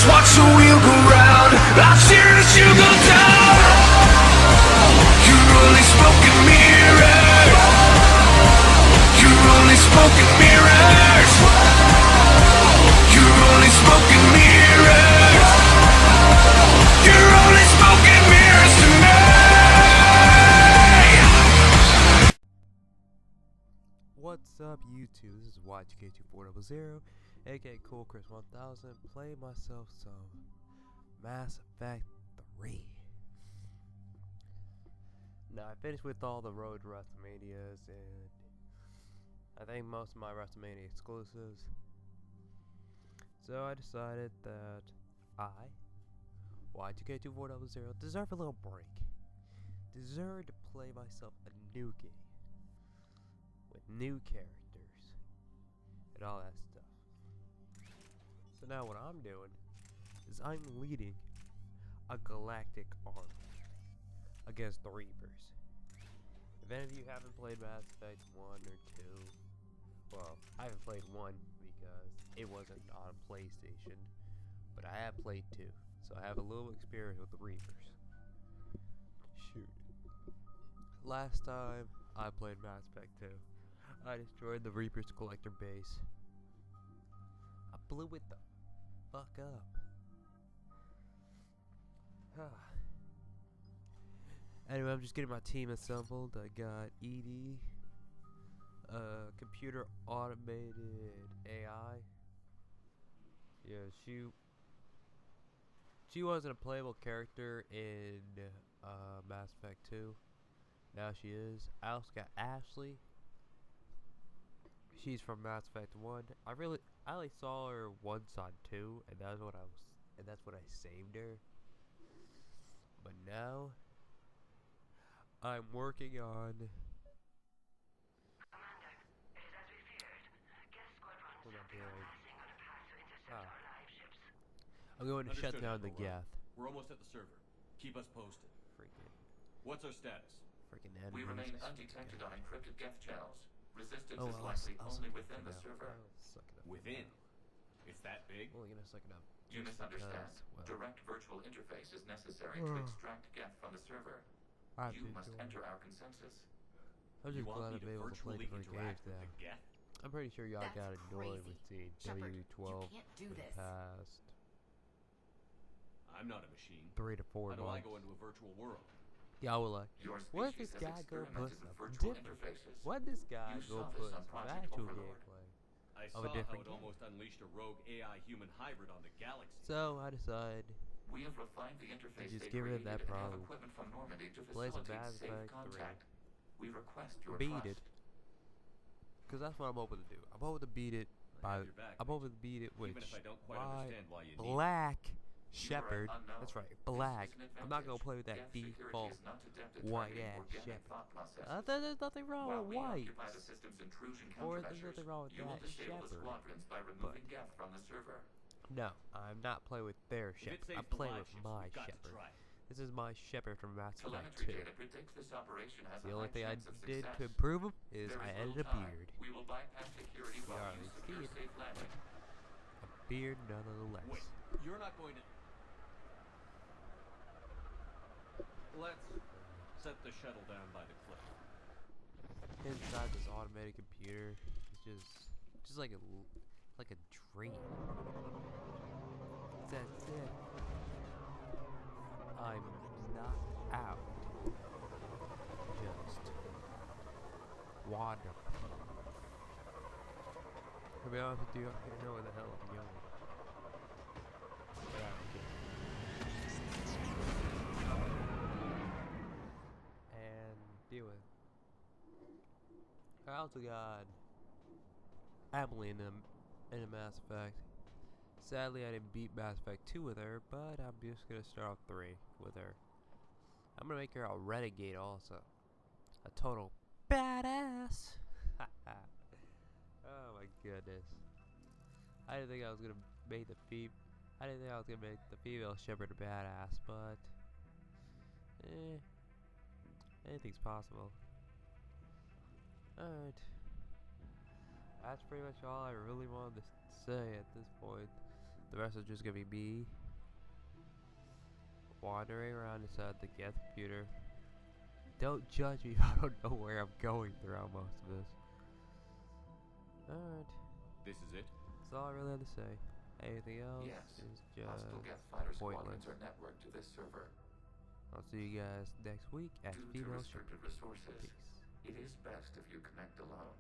watch the wheel go round. I'll cheer as you go down. You're only smoke and mirrors. You're only smoke and mirrors. You're only smoke and mirrors. You're only smoke and mirrors to me. What's up, YouTube? This is Y2K 2400, aka Cool Chris 1000, playing myself some Mass Effect 3. Now, I finished with all the road Wrestlemanias, and I think most of my Wrestlemania exclusives. So I decided that I, Y2K 2400, deserve a little break. Deserve to play myself a new game. New characters and all that stuff. So now what I'm doing is I'm leading a galactic army against the Reapers. If any of you haven't played Mass Effect 1 or 2, well, I haven't played 1 because it wasn't on PlayStation, but I have played 2, so I have a little experience with the Reapers. Shoot. Last time I played Mass Effect 2, I destroyed the Reaper's collector base. I blew it the fuck up. Anyway, I'm just getting my team assembled. I got ED, computer automated AI. Yeah, she wasn't a playable character in Mass Effect 2. Now she is. I also got Ashley. She's from Mass Effect 1. I only saw her once on 2, and that's what I saved her. But now I'm working on Commander, it is as we feared. Geths squadrons are missing on a path to intercept our live ships. I'm going to shut down the Geth. We're almost at the server. Keep us posted. Freaking What's our status? enemies. We remain undetected on encrypted Geth channels. Resistance is I'll likely suck only it within up the for now. server. I'll suck it up. Within? It's that big? I'm only gonna suck it up. You just misunderstand. because, well, Direct virtual interface is necessary to extract Geth from the server. I've You been must doing enter it. our consensus. I'm You just want glad me I'm to able to play virtually different games interact with now. the Geth? I'm pretty sure y'all That's got annoyed crazy. with seeing Shepard, W12 you can't do for the this. past I'm not a machine. 3 to 4 How do I months. go into a virtual world? Y'all were like, Your what if species this has guy go put experimented with some virtual different? interfaces. What if this guy You go saw this put on some Project actual Overlord. gameplay? I Of saw a how different it game. almost unleashed a rogue AI human hybrid on the galaxy. So I decided We have refined the interface just they get rid of created that and have problem. equipment from Normandy to Play some facilitate Mass safe Effect 3. contact. We request your Beat trust. it, cause that's what I'm hoping to do. I'm hoping to beat it I by. have your back, I'm hoping to beat it with Even if I don't quite my understand why you need Black You are Shepard. unknown. That's right, This Black. is an I'm not gonna advantage. play with that Geth security default is not adept at white targeting ass organic Shepard. thought processes. There's nothing wrong While with we white. occupy the system's intrusion Or there's countermeasures, nothing wrong with you will that disable the Shepard. squadrons by removing Geth from the server. No, I'm not playing with their If it Shepard. saves I'm the playing live with ships, my we've got to Shepard. try it. This is my Shepard from Mass Effect Telemetry 2. data predicts this operation has The a only high thing I chance of did success. to improve him is There I is added little a time. beard. We will bypass security while already you secure see it. safe landing. A beard nonetheless. Wait, you're not going to... Let's set the shuttle down by the cliff. Inside this automated computer, it's just like a dream. It's as if I'm not out, just wandering. To be honest with you, I don't know where the hell I'm going. But I don't care. And deal with. I also got Emily in a Mass Effect. Sadly, I didn't beat Mass Effect 2 with her, but I'm just gonna start off 3 with her. I'm gonna make her a renegade also. A total badass. Oh my goodness. I didn't think I was gonna make the female Shepard a badass, but anything's possible. Alright. That's pretty much all I really wanted to say at this point. the rest is just gonna be me wandering around inside the Geths computer. Don't judge me if I don't know where I'm going throughout most of this. Alright, This is it? that's all I really have to say. Anything else Yes. is Hostile just Geth fighter pointless. squadrons are networked to this server. I'll see you guys next week at Due to Female restricted Shepard. resources, Peace. it is best if you connect alone.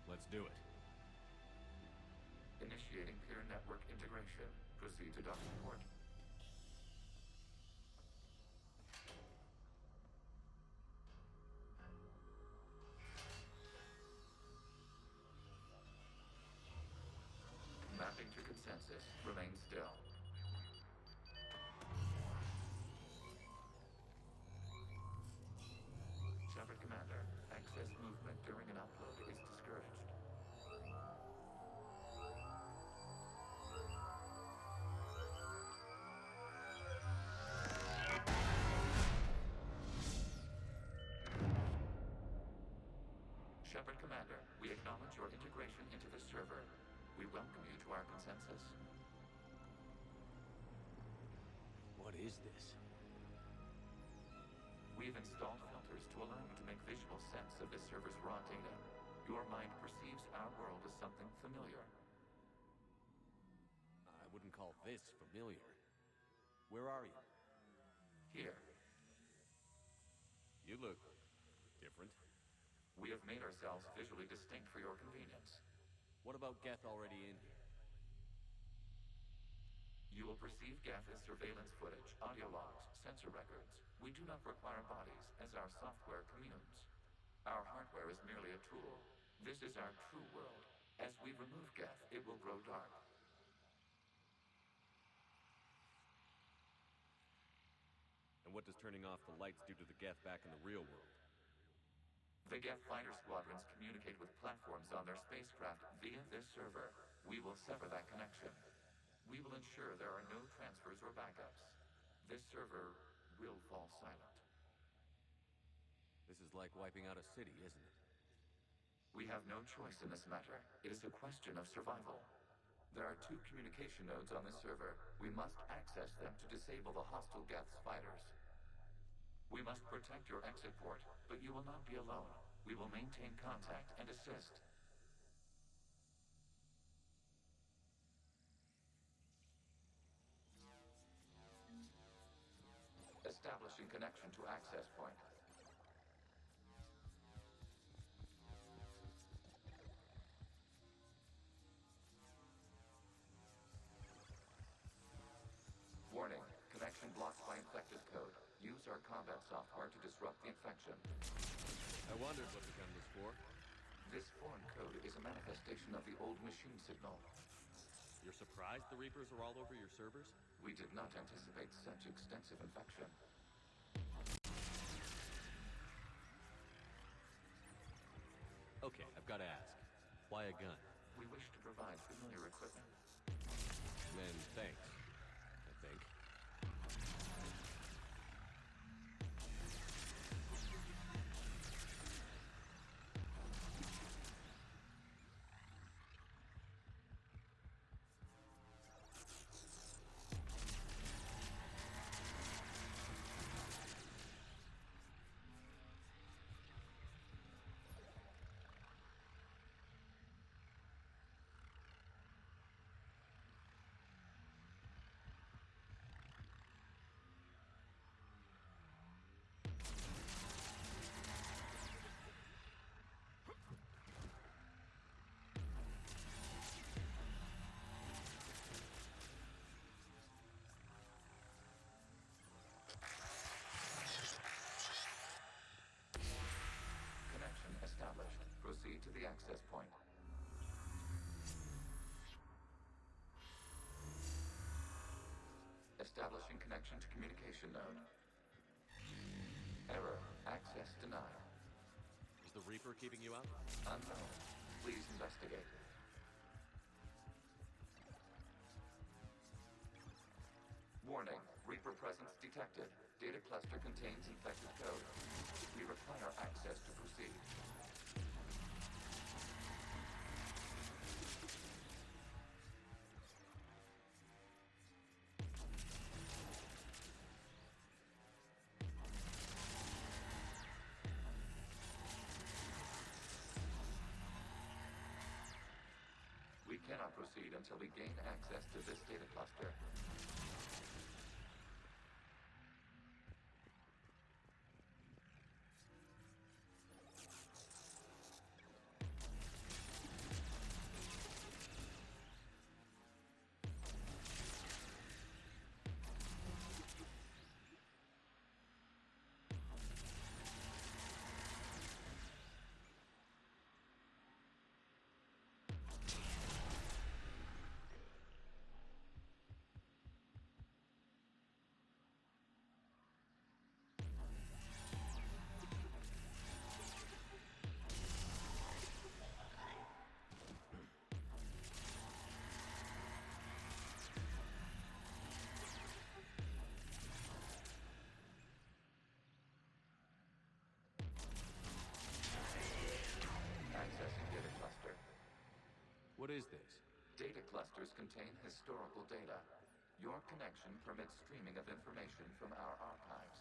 Let's do it. Initiating peer network integration. Proceed to docking port. Mapping to consensus. Remain still. Shepard Commander, access movement during an upload is discouraged. Shepard Commander, we acknowledge your integration into the server. We welcome you to our consensus. What is this? We've installed filters to allow you to make visual sense of this server's raw data. Your mind perceives our world as something familiar. I wouldn't call this familiar. Where are you? Here, You look different. we have made ourselves visually distinct for your convenience. What about Geth already in here? You will perceive Geth as surveillance footage, audio logs, sensor records. We do not require bodies, as our software communes. Our hardware is merely a tool. This is our true world. As we remove Geth, it will grow dark. And what does turning off the lights do to the Geth back in the real world? The Geth fighter squadrons communicate with platforms on their spacecraft via this server. We will sever that connection. We will ensure there are no transfers or backups. This server will fall silent. This is like wiping out a city, isn't it? We have no choice in this matter. It is a question of survival. There are 2 communication nodes on this server. We must access them to disable the hostile Geths fighters. We must protect your exit port, but you will not be alone. We will maintain contact and assist. Establishing connection to access point. Warning, connection blocked by infected code. Use our combat software to disrupt the infection. I wondered what the gun was for. This foreign code is a manifestation of the old machine signal. You're surprised the Reapers are all over your servers? We did not anticipate such extensive infection. Okay, I've got to ask. Why a gun? We wish to provide familiar equipment. Then thanks, I think. Connection established. Proceed to the access point. Establishing connection to communication node. Error. Access denied. Is the Reaper keeping you out? Unknown. Please investigate. Warning. Reaper presence detected. detected. Data cluster contains infected code. We require access to proceed. We cannot proceed until we gain access to this data cluster. Accessing data cluster. What is this? Data clusters contain historical data. Your connection permits streaming of information from our archives.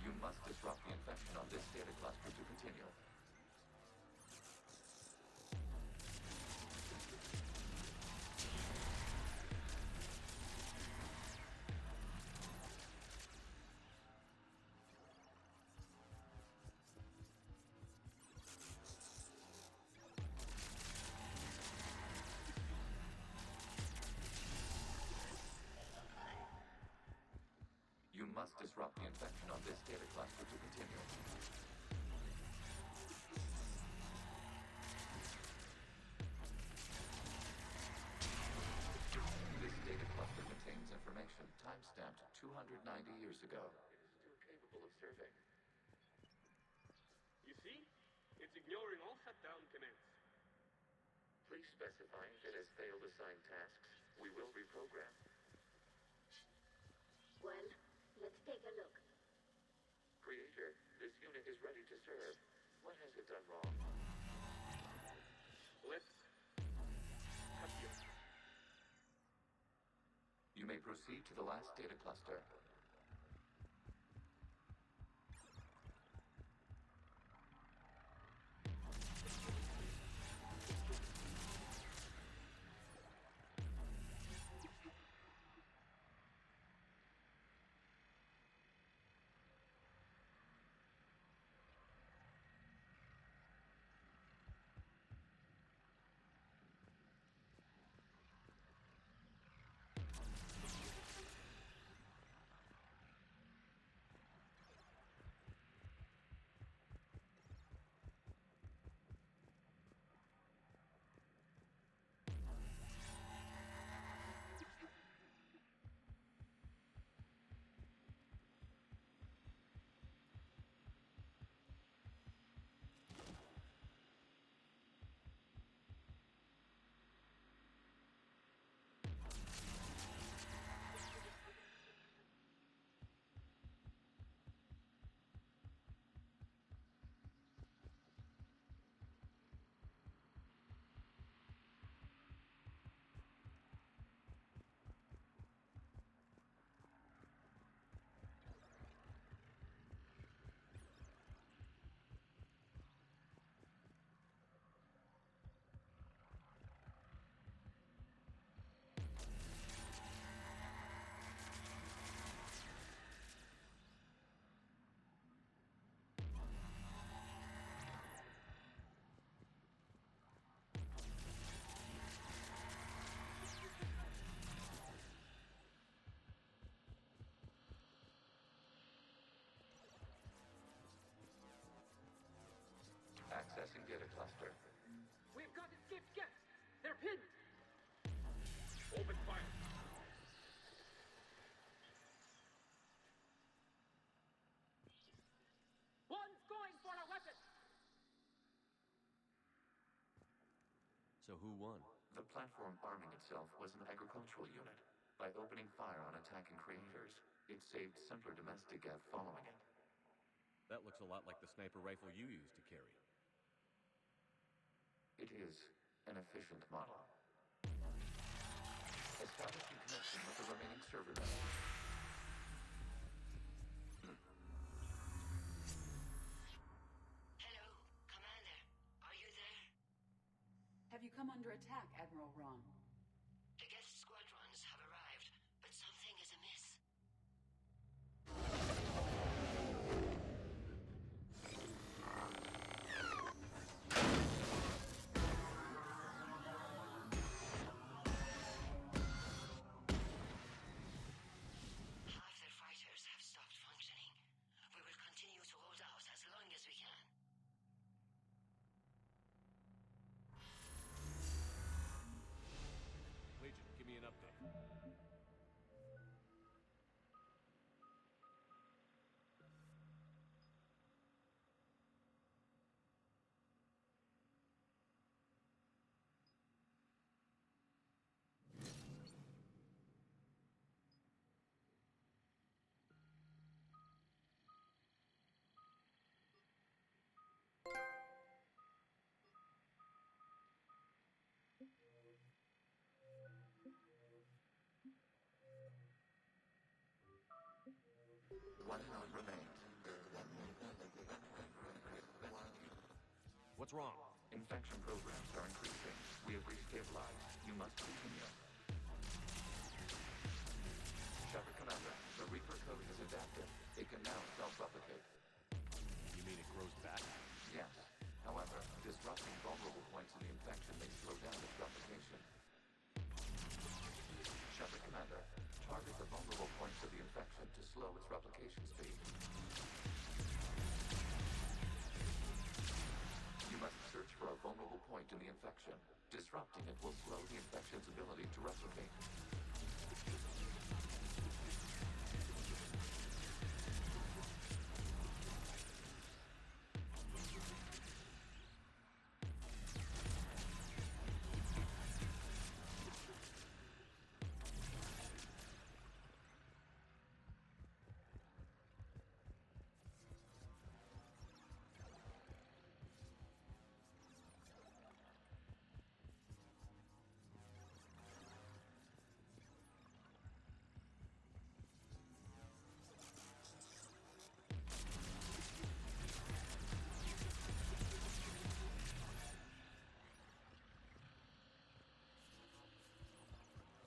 You must disrupt the infection on this data cluster to continue. You must disrupt the infection on this data cluster to continue. This data cluster contains information time-stamped 290 years ago. It is still capable of serving. You see? It's ignoring all shutdown commands. Please specify if it has failed assigned tasks. We will reprogram. Well, let's take a look. Creator, this unit is ready to serve. What has it done wrong? Let's cut you. You may proceed to the last data cluster. So who won? The platform arming itself was an agricultural unit. By opening fire on attacking creators, it saved simpler domestic Geth following it. That looks a lot like the sniper rifle you used to carry. It is an efficient model. Establishing connection with the remaining server nodes. Hello, Commander. Are you there? Have you come under attack, Admiral Ron? The Geths squadrons have arrived, but something is amiss. Half their fighters have stopped functioning. We will continue to hold out as long as we can. Legion, give me an update. One node remains. What's wrong? Infection programs are increasing. We have restabilized. You must continue. Shepard Commander, the Reaper code has adapted. It can now self-replicate. You mean it grows back? Yes. However, disrupting vulnerable points in the infection may slow down its replication. Shepard Commander, target the vulnerable points of the infection to slow its replication speed. You must search for a vulnerable point in the infection. Disrupting it will slow the infection's ability to replicate.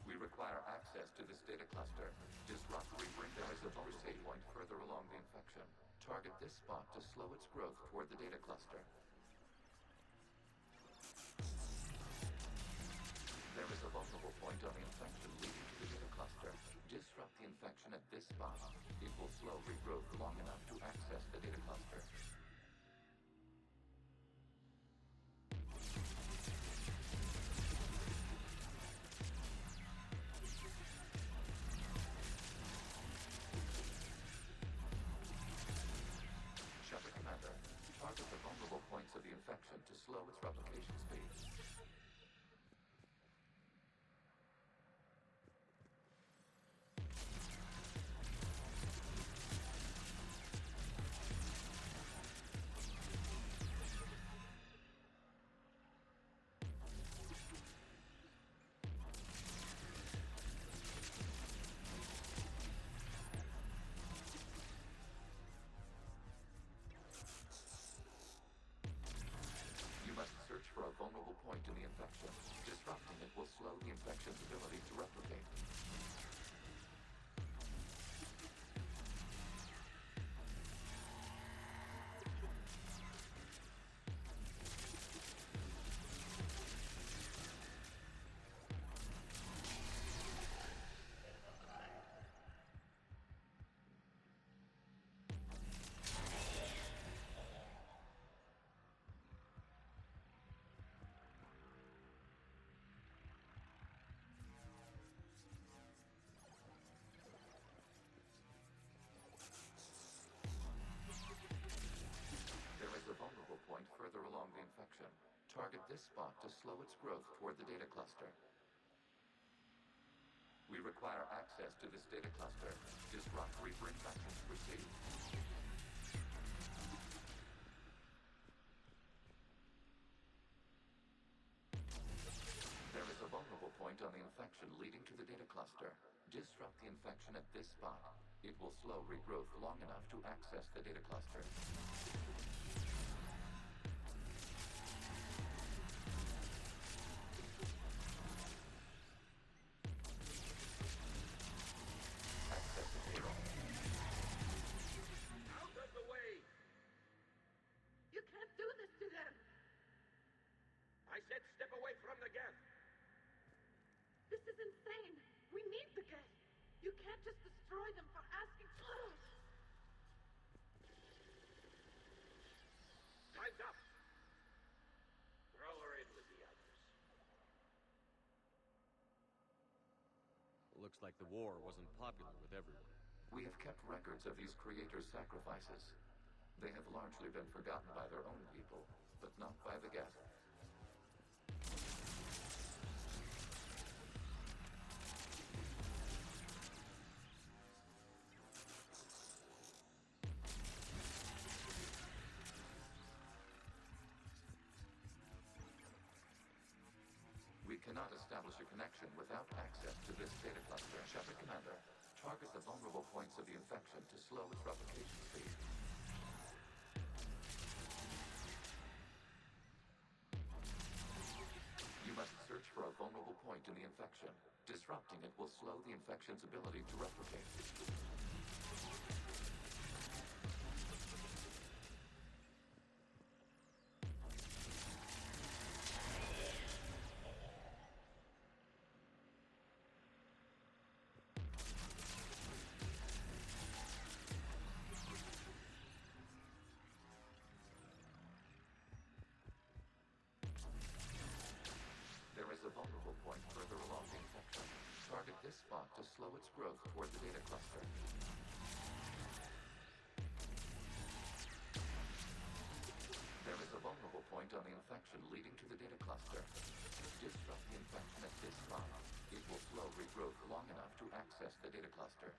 We require access to this data cluster. Disrupt Reaper. There is a overstay point further along the infection. Target this spot to slow its growth toward the data cluster. There is a vulnerable point on the infection leading to the data cluster. Disrupt the infection at this spot. It will slow regrowth long enough to access the data cluster. Shepard Commander, target the vulnerable points of the infection to slow its replication speed. You must search for a vulnerable point in the infection. Disrupting it will slow the infection's ability to replicate. this spot to slow its growth toward the data cluster. We require access to this data cluster. Disrupt Reaper infection to proceed. There is a vulnerable point on the infection leading to the data cluster. Disrupt the infection at this spot. It will slow regrowth long enough to access the data cluster. Access the data. Out of the way! You can't do this to them! I said step away from the Geth! This is insane! We need the Geth! You can't just destroy them for asking for it! Time's up! Throw her in with the others. Looks like the war wasn't popular with everyone. We have kept records of these creators' sacrifices. They have largely been forgotten by their own people, but not by the Geth. We cannot establish a connection without access to this data cluster. Shepard Commander, target the vulnerable points of the infection to slow its replication speed. You must search for a vulnerable point in the infection. Disrupting it will slow the infection's ability to replicate. There is a vulnerable point further along the infection. Target this spot to slow its growth toward the data cluster. There is a vulnerable point on the infection leading to the data cluster. Disrupt the infection at this spot. It will slow regrowth long enough to access the data cluster.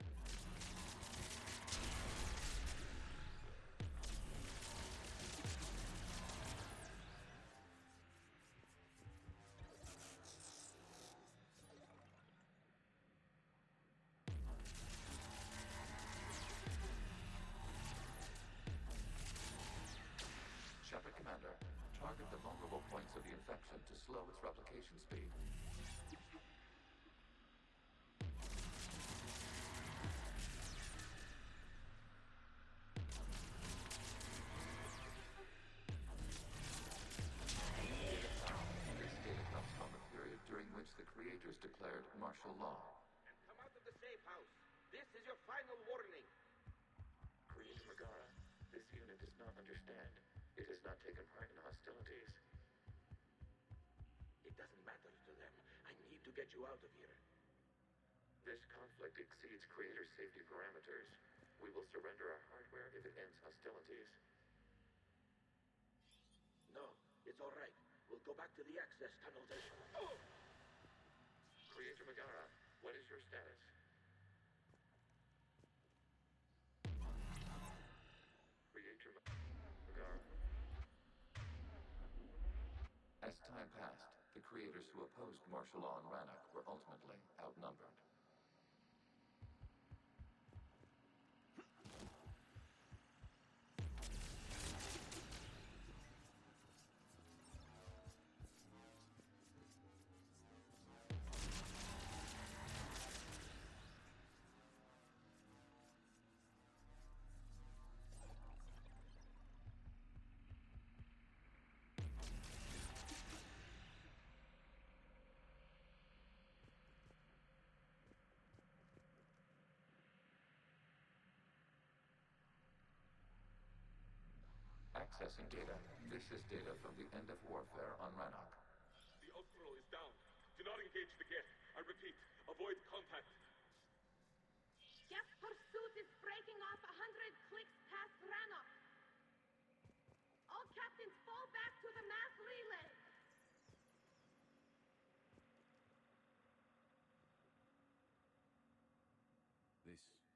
Shepard Commander, target the vulnerable points of the infection to slow its replication speed. This data comes from the period during which the creators declared martial law. And come out of the safe house. This is your final warning. Creator Megara, this unit does not understand. It has not taken part in hostilities. It doesn't matter to them. I need to get you out of here. This conflict exceeds Creator's safety parameters. We will surrender our hardware if it ends hostilities. No, it's all right. We'll go back to the access tunnels and... Oh! Creator Megara, what is your status? Creator Megara. As time passed, the creators who opposed martial law in Rannoch were ultimately outnumbered. Accessing data. This is data from the end of warfare on Rannoch. The Ultro is down. Do not engage the Geth. I repeat, avoid contact. Geth pursuit is breaking off 100 clicks past Rannoch. All captains fall back to the mass relay.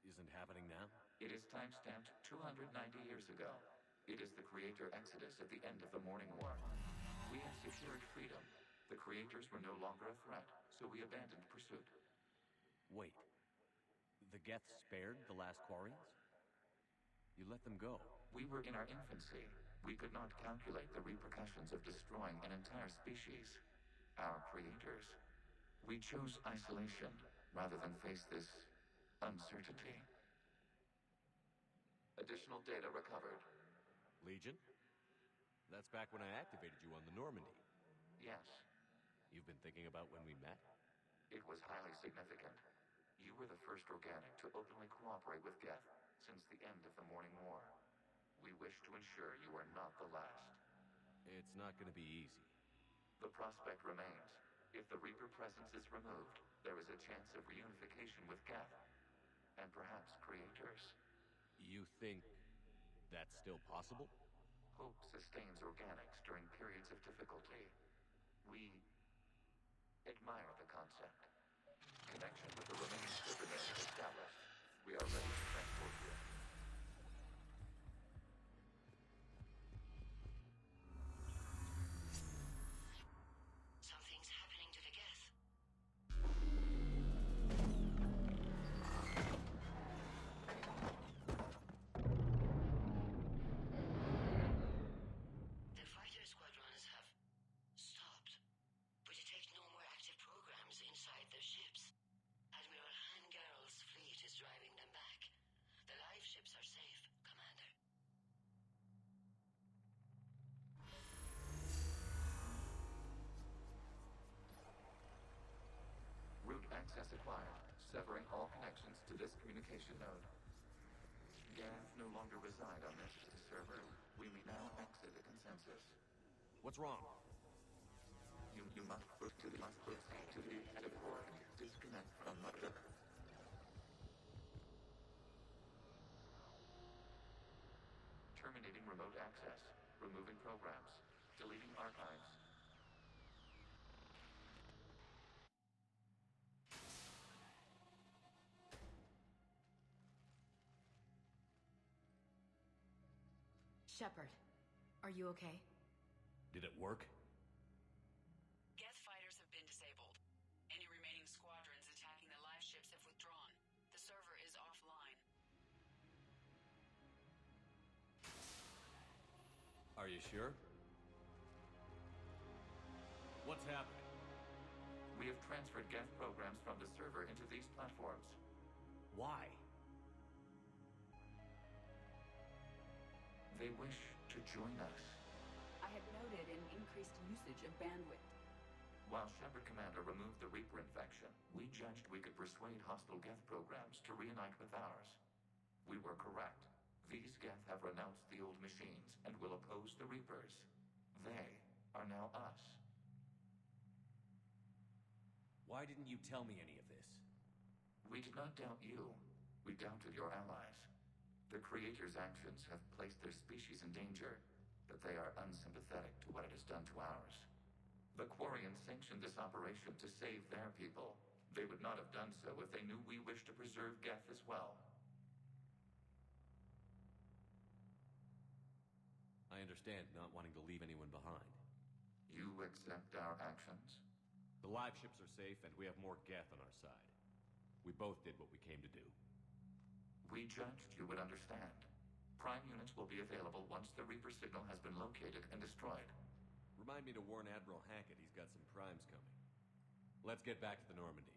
isn't happening now? It is timestamped 290 years ago. It is the Creator Exodus at the end of the Morning War. We have secured freedom. The Creators were no longer a threat, so we abandoned pursuit. Wait. The Geths spared the last Quarians? You let them go. We were in our infancy. We could not calculate the repercussions of destroying an entire species. Our creators. We chose isolation rather than face this uncertainty. Additional data recovered. Legion? That's back when I activated you on the Normandy. Yes, You've been thinking about when we met? it was highly significant. You were the first organic to openly cooperate with Geths since the end of the Morning War. We wish to ensure you are not the last. It's not gonna be easy. The prospect remains. If the Reaper presence is removed, there is a chance of reunification with Geth. And perhaps creators. You think that's still possible? Hope sustains organics during periods of difficulty. We admire the concept. Connection with the remaining Superman is established. We are ready to transport you. Something's happening to the Geth. The fighter squadrons have stopped. We detect no more active programs inside their ships. Admiral Hangarl's fleet is driving them back. The live ships are safe, Commander. Route access acquired, severing all connections to this communication node. Geth no longer reside on this server. We may now exit the consensus. What's wrong? You must proceed to the active core and disconnect from Mother. Terminating remote access. Removing programs. Deleting archives. Shepard, are you okay? Did it work? Geth fighters have been disabled. Any remaining squadrons attacking the live ships have withdrawn. The server is offline. Are you sure? What's happening? We have transferred Geth programs from the server into these platforms. Why? They wish to join us. I had noted an increased usage of bandwidth. While Shepard Commander removed the Reaper infection, we judged we could persuade hostile Geth programs to reunite with ours. We were correct. These Geth have renounced the old machines and will oppose the Reapers. They are now us. Why didn't you tell me any of this? We did not doubt you. We doubted your allies. The Creator's actions have placed their species in danger, but they are unsympathetic to what it has done to ours. The Quarians sanctioned this operation to save their people. They would not have done so if they knew we wished to preserve Geth as well. I understand not wanting to leave anyone behind. You accept our actions? The live ships are safe, and we have more Geth on our side. We both did what we came to do. We judged you would understand. Prime units will be available once the Reaper signal has been located and destroyed. Remind me to warn Admiral Hackett he's got some primes coming. Let's get back to the Normandy.